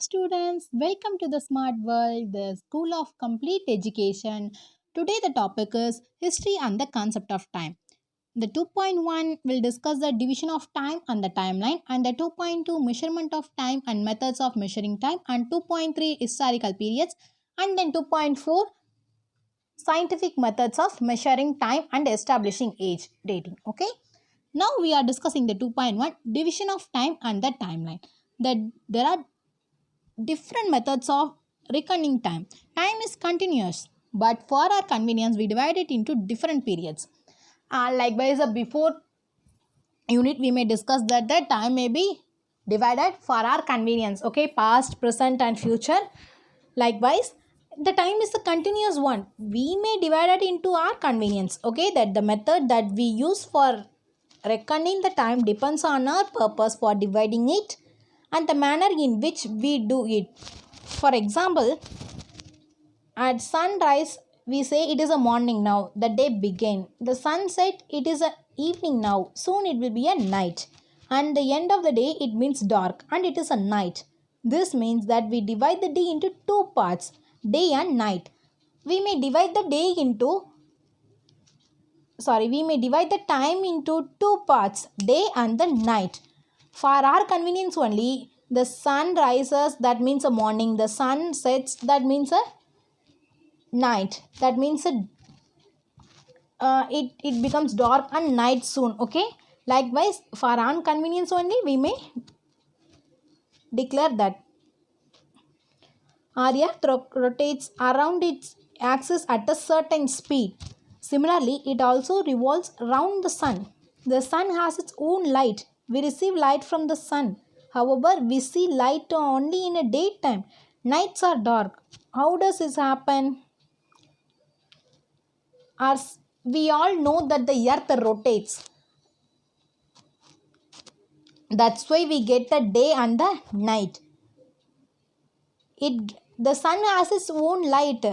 Students, welcome to the Smart World, the School of Complete Education. Today, the topic is History and the Concept of Time. The 2.1 will discuss the division of time and the timeline, and the 2.2 measurement of time and methods of measuring time, and 2.3 historical periods, and then 2.4 scientific methods of measuring time and establishing age dating. Okay, now we are discussing the 2.1 division of time and the timeline. That there are different methods of reckoning time. Time is continuous, but for our convenience, we divide it into different periods. Likewise, before unit, we may discuss that the time may be divided for our convenience. Okay, past, present, and future. Likewise, the time is a continuous one. We may divide it into our convenience. Okay, that the method that we use for reckoning the time depends on our purpose for dividing it and the manner in which we do it. For example, at sunrise, we say it is a morning now, the day began. The sunset, it is a evening now, soon it will be a night. And the end of the day, it means dark and it is a night. This means that we divide the day into two parts, day and night. We may divide the day into, we may divide the time into two parts, day and the night. For our convenience only, the sun rises, that means a morning. The sun sets, that means a night. That means it becomes dark and night soon. Okay, likewise for our convenience only we may declare that our earth rotates around its axis at a certain speed. Similarly, it also revolves around the sun. The sun has its own light. We receive light from the sun. However, we see light only in a daytime. Nights are dark. How does this happen? As we all know that the earth rotates, that's why we get the day and the night. The sun has its own light,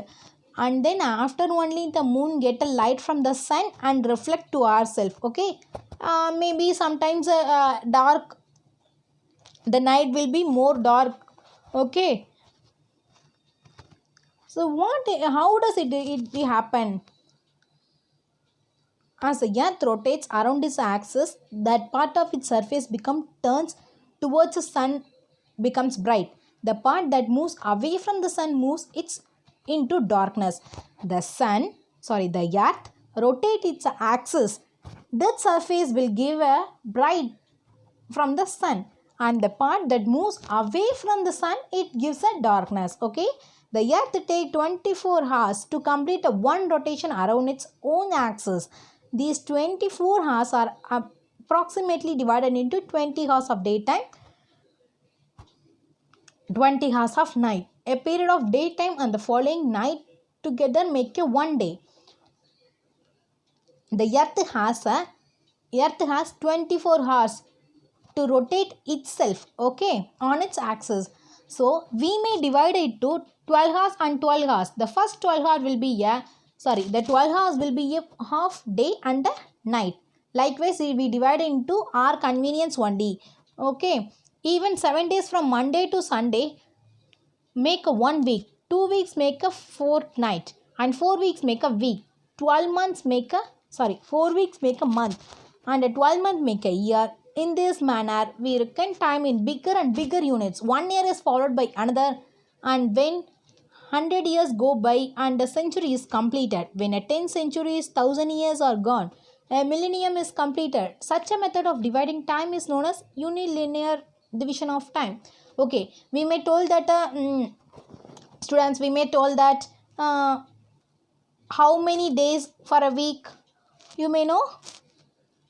and then after only the moon get a light from the sun and reflect to ourselves. Okay, maybe sometimes dark, the night will be more dark. Okay, so how does it happen? As the earth rotates around its axis, that part of its surface turns towards the sun, becomes bright. The part that moves away from the sun moves its into darkness. The earth rotates its axis. That surface will give a bright from the sun, and the part that moves away from the sun, it gives a darkness. Okay, the earth takes 24 hours to complete a one rotation around its own axis. These 24 hours are approximately divided into 20 hours of daytime, 20 hours of night. A period of daytime and the following night together make a one day. The earth has 24 hours to rotate itself, okay, on its axis. So we may divide it to 12 hours and 12 hours. The first 12 hours will be the 12 hours will be a half day and a night. Likewise, we divide into our convenience only. Okay, even 7 days from Monday to Sunday make a 1 week. 2 weeks make a fortnight, and 4 weeks make a week. 12 months make a 4 weeks make a month, and a 12 month make a year. In this manner, we reckon time in bigger and bigger units. 1 year is followed by another, and when 100 years go by and a century is completed, when a 10 centuries, 1000 years are gone, a millennium is completed. Such a method of dividing time is known as unilinear division of time. Okay, we may told that students, we may told that how many days for a week? You may know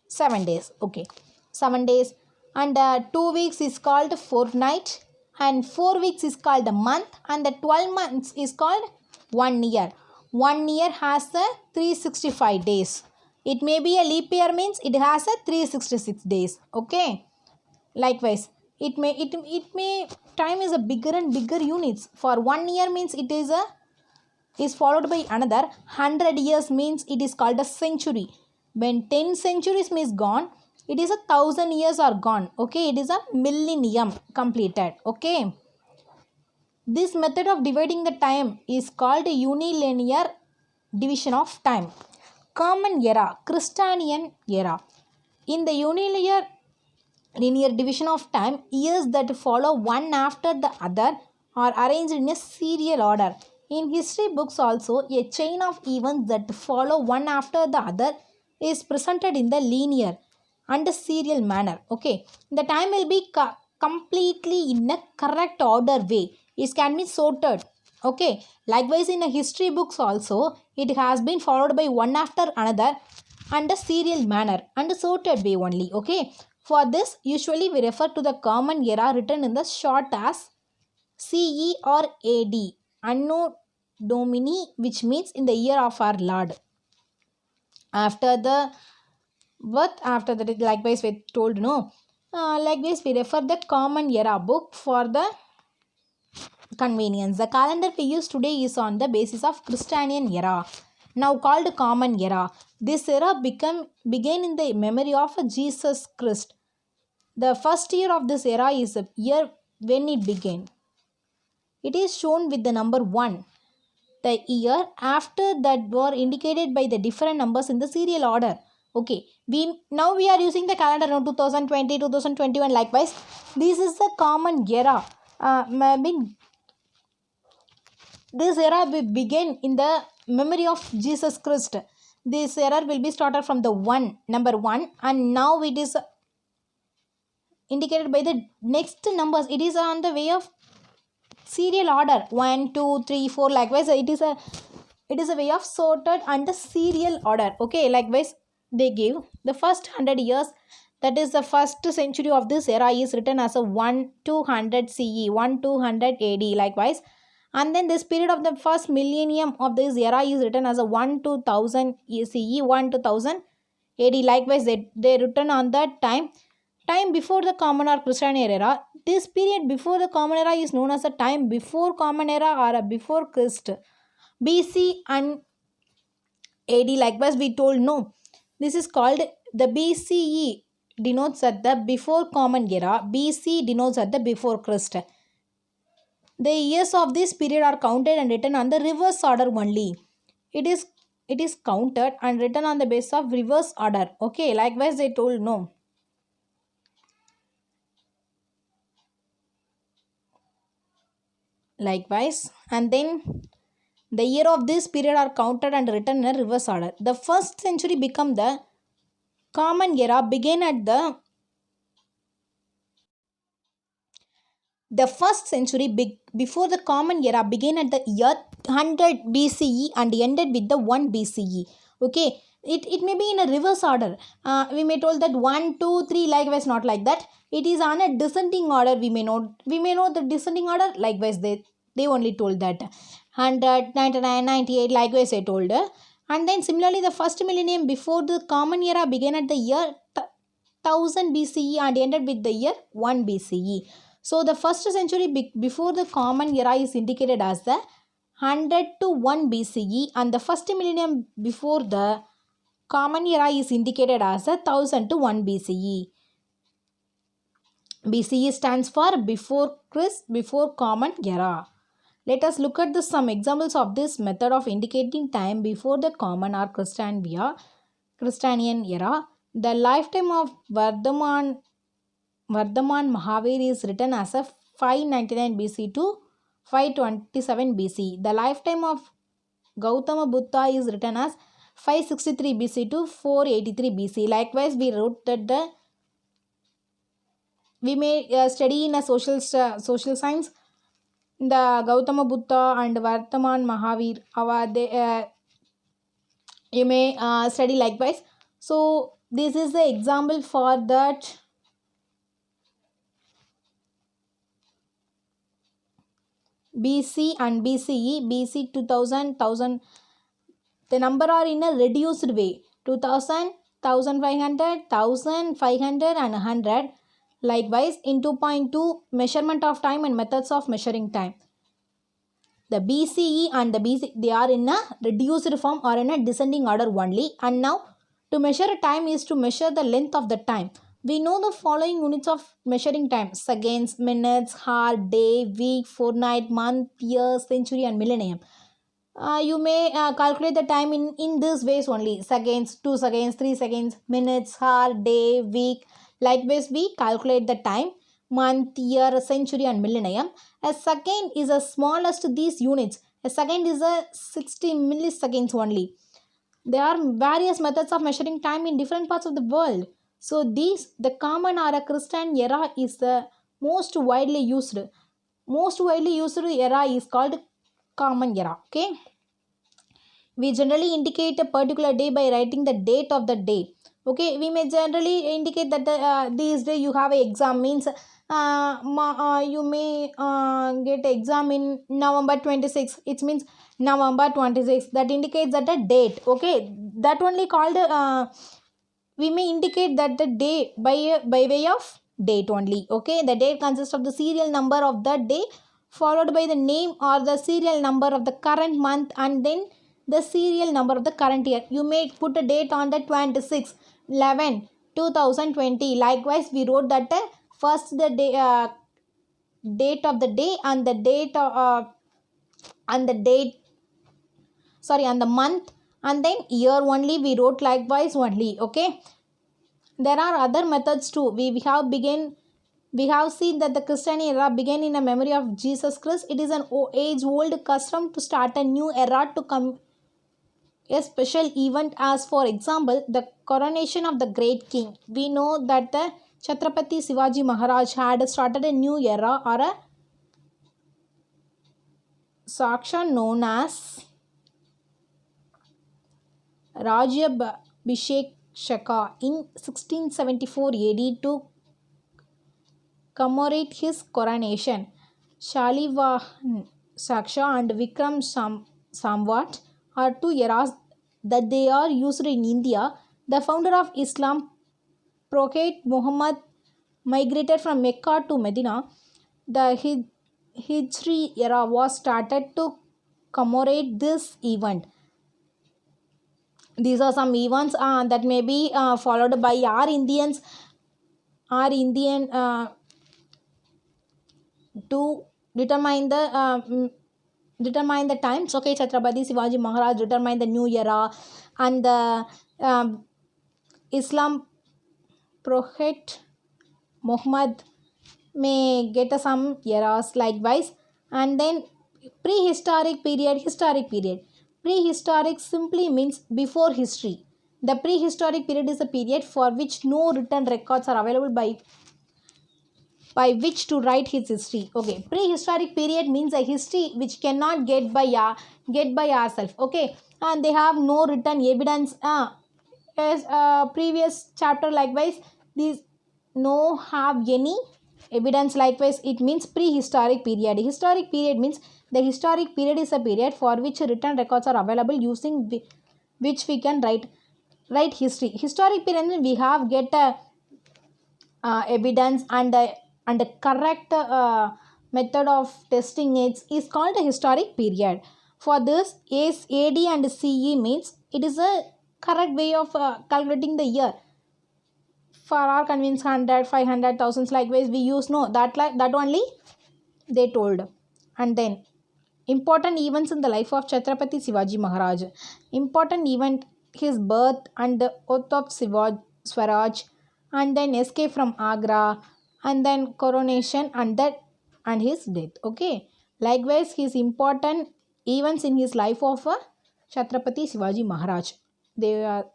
7 days. Okay, 7 days, and 2 weeks is called fortnight, and 4 weeks is called a month, and the 12 months is called 1 year. 1 year has 365 days. It may be a leap year, means it has 366 days. Okay, likewise it may time is a bigger and bigger units. For 1 year means it is followed by another 100 years, means it is called a century. When 10 centuries is gone, it is 1,000 years are gone. Okay, it is a millennium completed. Okay, This method of dividing the time is called unilinear division of time. Common era, Christian era. In the linear division of time, years that follow one after the other are arranged in a serial order. In history books also, a chain of events that follow one after the other is presented in the linear and serial manner. Okay, the time will be completely in a correct order way. It can be sorted. Okay, likewise in the history books also, it has been followed by one after another and a serial manner and a sorted way only. Okay, for this usually we refer to the common era written in the short as CE or AD, Anno Domini, which means in the year of our Lord. After the birth, after that, likewise we told no. Likewise we refer the common era book for the convenience. The calendar we use today is on the basis of Christian era, now called common era. This era began in the memory of Jesus Christ. The first year of this era is the year when it began. It is shown with the number 1. The year after that were indicated by the different numbers in the serial order. Okay, we are using the calendar now 2020, 2021. Likewise, this is the common era. This era will begin in the memory of Jesus Christ. This era will be started from the number 1, and now it is indicated by the next numbers. It is on the way of serial order 1 2 3 4. Likewise it is a way of sorted under serial order. Okay, likewise they give the first 100 years, that is the first century of this era, is written as a 1200 CE, 1200 AD. Likewise, and then this period of the first millennium of this era is written as a 1000 CE, 1000 AD. Likewise they written on that time before the common or Christian era. This period before the common era is known as a time before common era or a before Christ. BC and AD, likewise we told no. This is called the BCE denotes at the before common era. BC denotes at the before Christ. The years of this period are counted and written on the reverse order only. It is counted and written on the basis of reverse order. Okay, likewise they told no. Likewise, and then the year of this period are counted and written in a reverse order. The first century become the common era began at the first century before the common era began at the year 100 BCE and ended with the 1 BCE. Okay, it may be in a reverse order. We may told that 1 2 3, likewise not like that. It is on a descending order. We may know the descending order. Likewise they only told that 100 99 98, likewise I told. And then similarly the first millennium before the common era began at the year 1000 BCE and ended with the year 1 BCE. So the first century before the common era is indicated as the 100 to 1 BCE, and the first millennium before the common era is indicated as the 1000 to 1 BCE. BCE stands for before Christ, before common era. Let us look at some examples of this method of indicating time before the common or Christian era. The lifetime of Vardhaman Mahavir is written as a 599 BC to 527 BC. The lifetime of Gautama Buddha is written as 563 BC to 483 BC. Likewise, we may study in a social science the Gautama Buddha and Vardhaman Mahavir. You may study likewise. So this is the example for that. BC and BCE, BC 2000, 1000, the number are in a reduced way. 2000, 1500, 1500 and 100. Likewise, in 2.2, measurement of time and methods of measuring time. The BCE and the BC, they are in a reduced form or in a descending order only. And now, to measure time is to measure the length of the time. We know the following units of measuring time: seconds, minutes, hour, day, week, fortnight, month, year, century, and millennium. You may calculate the time in these ways only: seconds, 2 seconds, 3 seconds, minutes, hour, day, week. Likewise, we calculate the time: month, year, century, and millennium. A second is the smallest of these units. A second is a 60 milliseconds only. There are various methods of measuring time in different parts of the world. So these, the common or a Christian era is the most widely used. Most widely used era is called common era. Okay. We generally indicate a particular day by writing the date of the day. Okay, we may generally indicate that this day you have an exam, means you may get exam in November 26. It means November 26. That indicates that a date. Okay, that only called we may indicate that the day by way of date only. Okay, the date consists of the serial number of the day followed by the name or the serial number of the current month and then the serial number of the current year. You may put a date on the 26 11 2020. Likewise, we wrote that first the day, date of the day and the date and the date, sorry, and the month, and then year only we wrote likewise only. Okay, there are other methods too. We have seen that the Christian era began in a memory of Jesus Christ. It is an age old custom to start a new era to come a special event, as for example the coronation of the great king. We know that the Chhatrapati Shivaji Maharaj had started a new era or a saksha known as Rajyabhishek Shaka in 1674 AD to commemorate his coronation. Shalivahan Saksha and Vikram Samvat are two eras that they are used in India. The founder of Islam, Prophet Muhammad, migrated from Mecca to Medina. The Hijri era was started to commemorate this event. These are some events that may be followed by our Indian to determine the determine the times. Okay, Chhatrapati Shivaji Maharaj determined the new era, and the Islam Prophet Muhammad may get some eras likewise. And then prehistoric period, historic period. Prehistoric simply means before history. The prehistoric period is a period for which no written records are available by which to write his history. Okay, prehistoric period means a history which cannot get by ourselves. Okay, and they have no written evidence. As previous chapter likewise, these no have any evidence. Likewise, it means prehistoric period. Historic period means the historic period is a period for which written records are available using which we can write history. Historic period means we have get a evidence and a correct method of testing it is called a historic period. For this, AD and CE means it is a correct way of calculating the year. For our convenience, 100, 500, thousands, likewise we use no that like that only they told. And then important events in the life of Chhatrapati Shivaji Maharaj. Important event: his birth and the oath of Swaraj, and then escape from Agra, and then coronation and his death. Okay. Likewise, his important events in his life of Chhatrapati Shivaji Maharaj. They are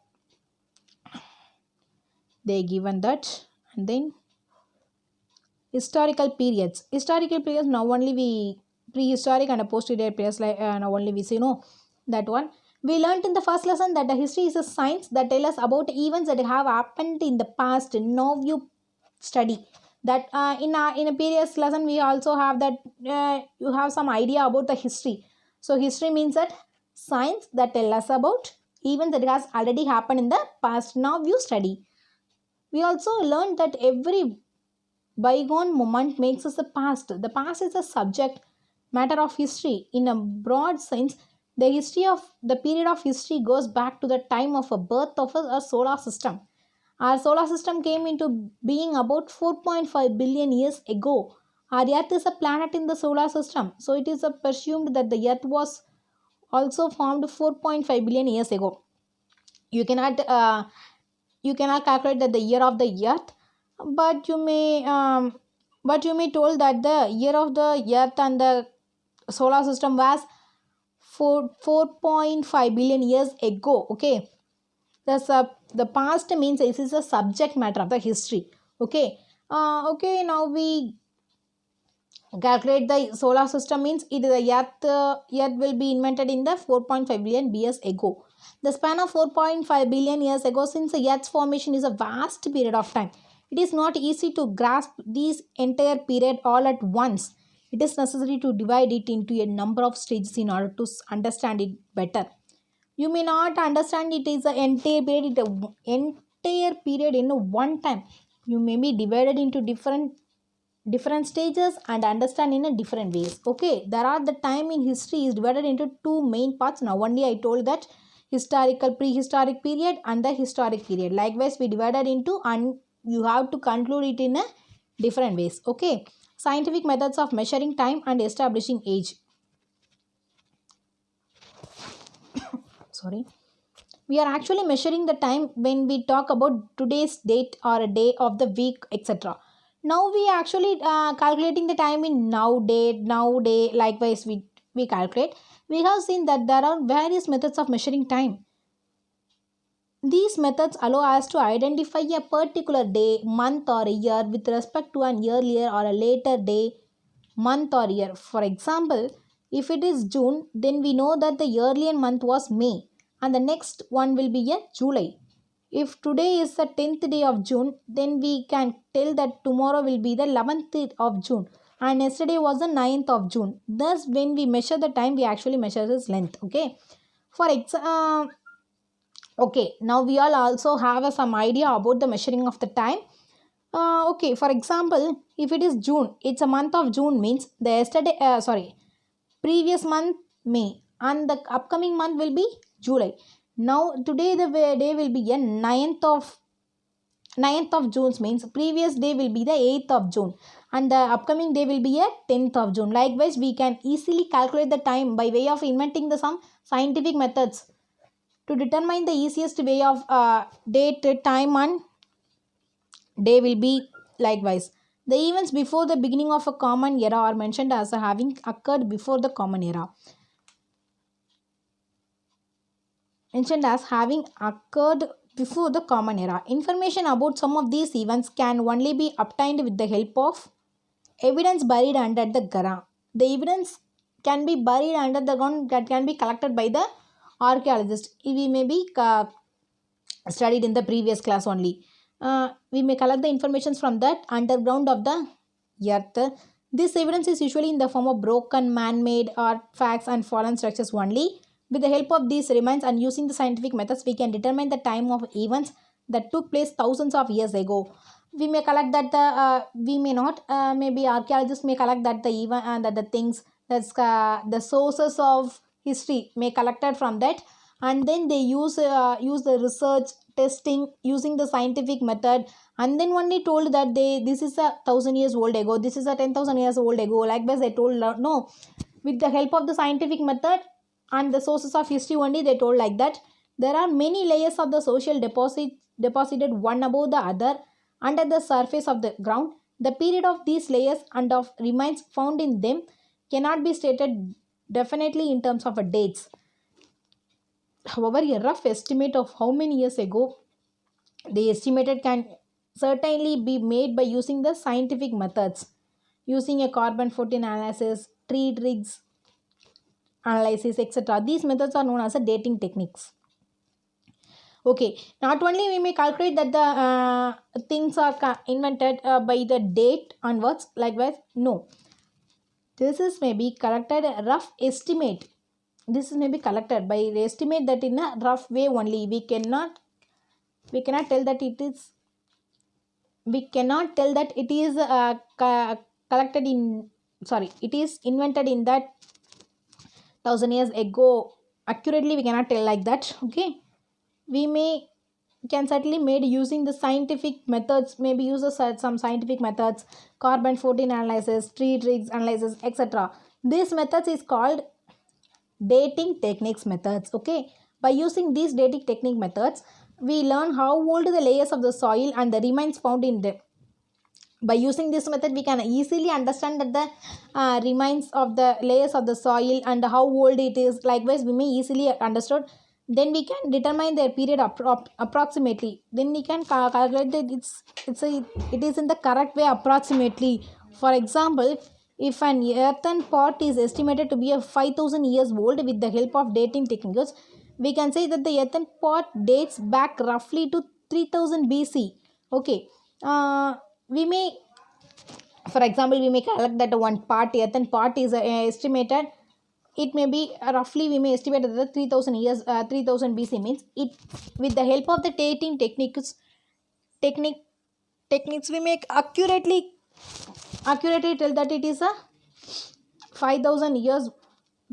they given that. And then historical periods. Historical periods, now only we prehistoric and a post-period periods, like now only we see no that one. We learnt in the first lesson that the history is a science that tell us about events that have happened in the past. Now you study that in a previous lesson we also have that you have some idea about the history. So history means that science that tell us about events that has already happened in the past. Now you study. We also learned that every bygone moment makes us the past. The past is a subject matter of history. In a broad sense, the history of the period of history goes back to the time of a birth of a solar system. Our solar system came into being about 4.5 billion years ago. Our Earth is a planet in the solar system, so it is presumed that the Earth was also formed 4.5 billion years ago. You cannot you cannot calculate that the year of the Earth, but you may told that the year of the Earth and the solar system was 4.5 billion years ago. Okay, the past means this is a subject matter of the history. Okay, okay, now we calculate the solar system means it is the earth will be invented in the 4.5 billion years ago. The span of 4.5 billion years ago, since the earth's formation is a vast period of time, it is not easy to grasp this entire period all at once. It is necessary to divide it into a number of stages in order to understand it better. You may not understand it is the entire period in one time. You may be divided into different stages and understand in a different ways. Okay, there are the time in history is divided into two main parts. Now only I told that historical prehistoric period and the historic period. Likewise we divided into, and you have to conclude it in a different ways. Okay, scientific methods of measuring time and establishing age. Sorry, we are actually measuring the time when we talk about today's date or a day of the week, etc. Now we actually calculating the time in now day. Likewise we calculate. We have seen that there are various methods of measuring time. These methods allow us to identify a particular day, month or a year with respect to an earlier or a later day, month or year. For example, if it is June, then we know that the earlier month was May and the next one will be a July. If today is the 10th day of June, then we can tell that tomorrow will be the 11th of June and yesterday was the 9th of June. Thus, when we measure the time, we actually measure its length. Okay. For example, okay, now we all also have some idea about the measuring of the time. Okay, for example, if it is June, it's a month of June means the previous month May and the upcoming month will be July. Now today the day will be a ninth of June means previous day will be the 8th of June and the upcoming day will be a 10th of June. Likewise, we can easily calculate the time by way of inventing the some scientific methods to determine the easiest way of date, time and day will be likewise. The events before the beginning of a common era are mentioned as having occurred before the common era. Mentioned as having occurred before the common era. Information about some of these events can only be obtained with the help of evidence buried under the ground. The evidence can be buried under the ground that can be collected by the archaeologist. We may be studied in the previous class only. We may collect the information from that underground of the earth. This evidence is usually in the form of broken man-made artifacts and fallen structures only. With the help of these remains and using the scientific methods, we can determine the time of events that took place thousands of years ago. We may collect that we may not. Maybe archaeologists may collect that the event and that the things that's the sources of history may collected from that, and then they use the research testing using the scientific method, and then only told that this is 1,000 years old ago, this is a 10,000 years old ago. Likewise they told no, with the help of the scientific method and the sources of history only they told like that. There are many layers of the social deposited one above the other under the surface of the ground. The period of these layers and of remains found in them cannot be stated definitely in terms of dates. However, a rough estimate of how many years ago they estimated can certainly be made by using the scientific methods, using a carbon 14 analysis, tree rigs analysis, etc. These methods are known as a dating techniques. Okay, not only we may calculate that the things are invented by the date onwards, likewise, no. This is maybe collected a rough estimate. This is maybe collected by the estimate that in a rough way only. We cannot tell that it is collected in, sorry, it is invented in that 1,000 years ago accurately. We cannot tell like that. Okay, we may can certainly made using the scientific methods, maybe uses some scientific methods, carbon 14 analysis, tree tricks analysis, etc. This methods is called dating techniques methods. Okay, by using these dating technique methods, we learn how old the layers of the soil and the remains found in them. By using this method, we can easily understand that the remains of the layers of the soil and how old it is. Likewise, we may easily understood. Then we can determine their period approximately. Then we can calculate that it is in the correct way approximately. For example, if an earthen pot is estimated to be a 5000 years old with the help of dating techniques, we can say that the earthen pot dates back roughly to 3000 BC. Okay. We may, for example, we may calculate that one part earthen pot is estimated, it may be roughly, we may estimate that the 3000 years 3000 BC means it. With the help of the dating technique techniques, we make accurately tell that it is a 5000 years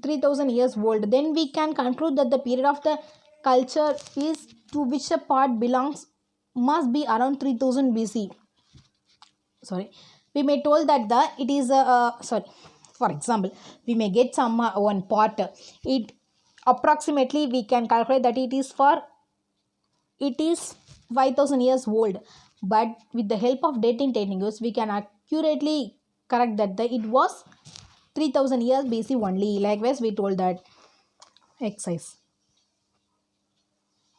3000 years old. Then we can conclude that the period of the culture is to which a part belongs must be around 3000 BC. Sorry, we may told that the it is a sorry, for example, we may get some one pot, it approximately we can calculate that it is 5000 years old. But with the help of dating techniques, we can accurately correct that it was 3000 years BC only. Likewise, we told that exercise.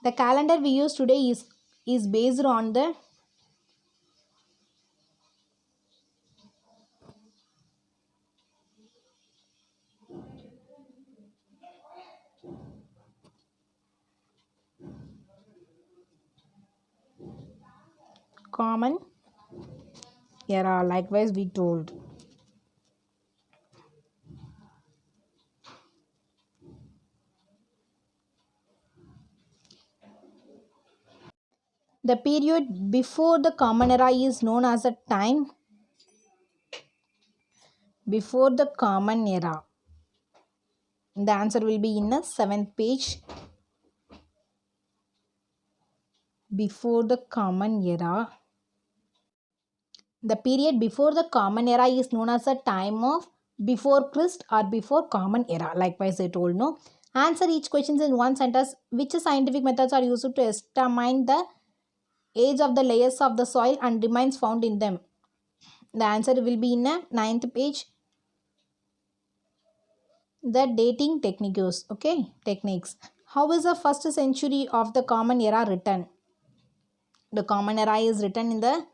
The calendar we use today is based on the common era. Likewise, we told. The period before the Common Era is known as a time before the Common Era. The answer will be in the 7th page. Before the Common Era. The period before the Common Era is known as a time of before Christ or before Common Era. Likewise, I told no. Answer each question in one sentence. Which scientific methods are used to estimate the age of the layers of the soil and remains found in them? The answer will be in the 9th page. The dating techniques. Okay, techniques. How is the first century of the Common Era written? The Common Era is written in the,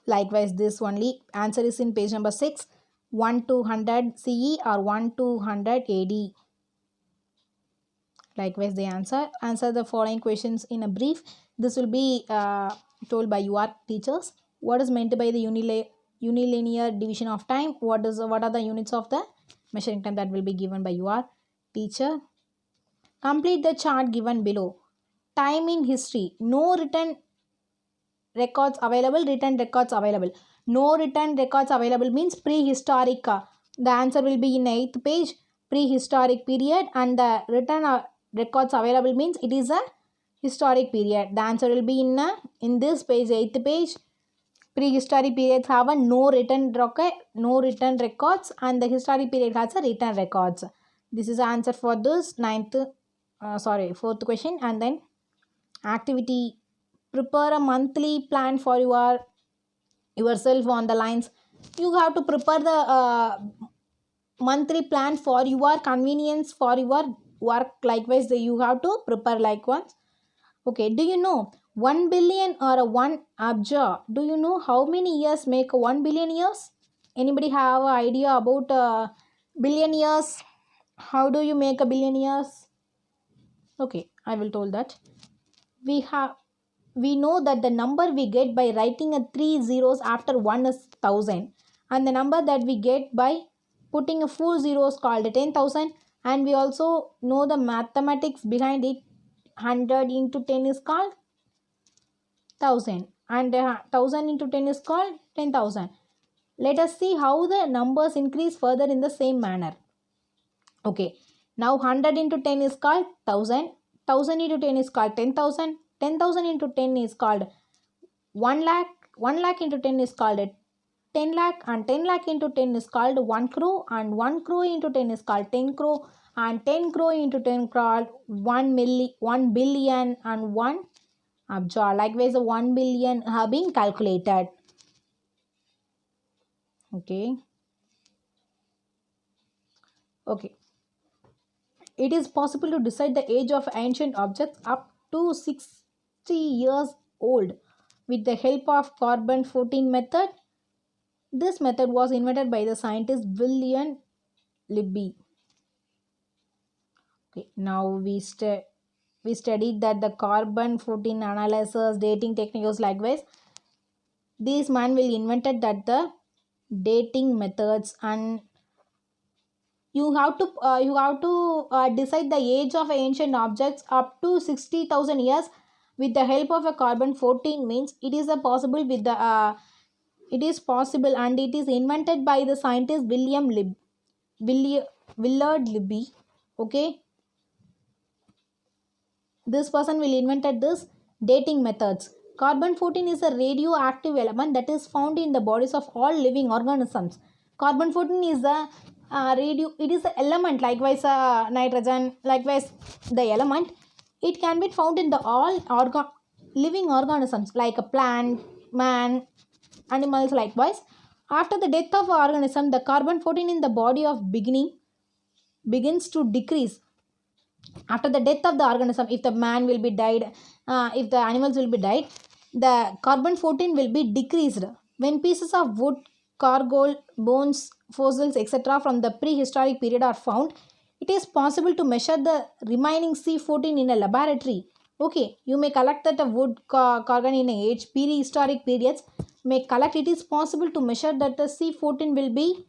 likewise this only. Answer is in page number 6, 1200 CE or 1200 AD. Likewise, the answer the following questions in a brief. This will be told by your teachers. What is meant by the unilinear division of time? What are the units of the measuring time? That will be given by your teacher. Complete the chart given below. Time in history. No written records available. Written records available. No written records available means prehistoric. The answer will be in 8th page. Prehistoric period. And the written records available means it is a historic period. The answer will be in this page, 8th page. Prehistoric periods have a no written records, and the historic period has a written records. This is the answer for this 4th question. And then activity. Prepare a monthly plan for yourself on the lines. You have to prepare the monthly plan for your convenience, for your work. Likewise, you have to prepare likewise. Okay, do you know 1 billion or a 1 abja? Do you know how many years make 1 billion years? Anybody have an idea about billion years? How do you make a billion years? Okay, I will tell that. We know that the number we get by writing a 3 zeros after 1 is 1000, and the number that we get by putting a 4 zeros called 10,000. And we also know the mathematics behind it. 100 into 10 is called 1000, and 1000 into 10 is called 10,000. Let us see how the numbers increase further in the same manner. Okay, now 100 into 10 is called 1000, 1000 into 10 is called 10,000. 10,000 into 10 is called 1 lakh. 1 lakh into 10 is called 10 lakh, and 10 lakh into 10 is called 1 crore, and 1 crore into 10 is called 10 crore, and 10 crore into 10 called 1 billion and 1 abja. Likewise, the 1 billion have been calculated. Okay. Okay. It is possible to decide the age of ancient objects up to 60 years old with the help of carbon 14 method. This method was invented by the scientist William Libby. Okay, now we studied that the carbon 14 analysis dating techniques. Likewise, this man will invented that the dating methods, and you have to decide the age of ancient objects up to 60,000 years with the help of a carbon 14 means it is a possible with the it is possible, and it is invented by the scientist Willard Libby. Okay, this person will invented this dating methods. Carbon 14 is a radioactive element that is found in the bodies of all living organisms. Carbon 14 is a radio, it is an element, likewise nitrogen, likewise the element. It can be found in the all living organisms like a plant, man, animals. Likewise, after the death of an organism, the carbon 14 in the body of begins to decrease. After the death of the organism, if the man will be died, if the animals will be died, the carbon 14 will be decreased. When pieces of wood, charcoal, bones, fossils, etc. from the prehistoric period are found, it is possible to measure the remaining C14 in a laboratory. Okay, you may collect that wood, cargon in age prehistoric periods may collect. It is possible to measure that the C14 will be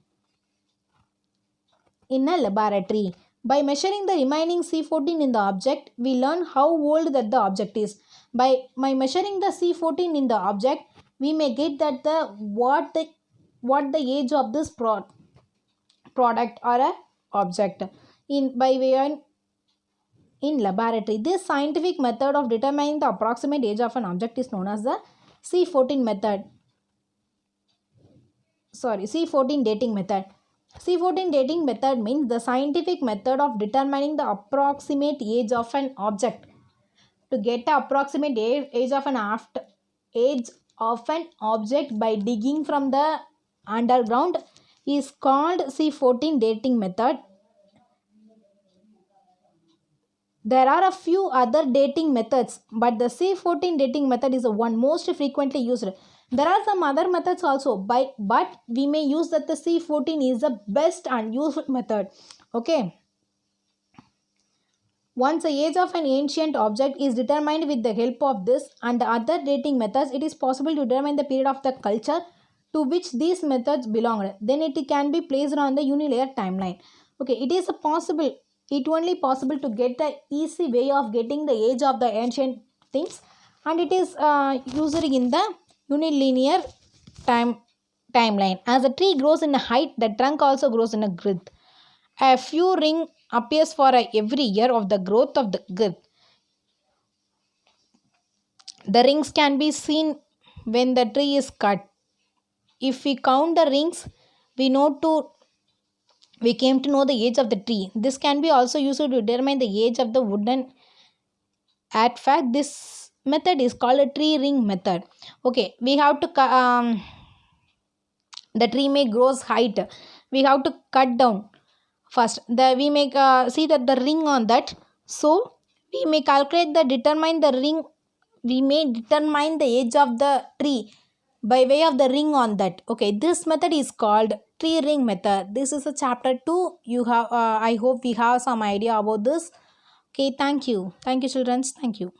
in a laboratory. By measuring the remaining C14 in the object, we learn how old that the object is. By measuring the C14 in the object, we may get that what the age of this product or a object in by way in laboratory. This scientific method of determining the approximate age of an object is known as the C14 method. C14 dating method. C14 dating method means the scientific method of determining the approximate age of an object. To get the approximate age of an object by digging from the underground is called C14 dating method. There are a few other dating methods, but the C14 dating method is the one most frequently used. There are some other methods also, but we may use that the C14 is the best and useful method. Okay. Once the age of an ancient object is determined with the help of this and the other dating methods, it is possible to determine the period of the culture to which these methods belonged. Then it can be placed on the unilayer timeline. Okay, it only possible to get the easy way of getting the age of the ancient things, and it is used in the unilinear timeline. As a tree grows in height, the trunk also grows in a girth. A few ring appears for every year of the growth of the girth. The rings can be seen when the tree is cut. If we count the rings, we came to know the age of the tree. This can be also used to determine the age of the wooden artifact. This method is called a tree ring method. Okay, we have to the tree may grows height. We have to cut down first. We may see that the ring on that. So we may calculate determine the ring. We may determine the age of the tree by way of the ring on that. Okay, this method is called tree ring method. This is a chapter 2. You have I hope we have some idea about this. Okay, thank you children. Thank you.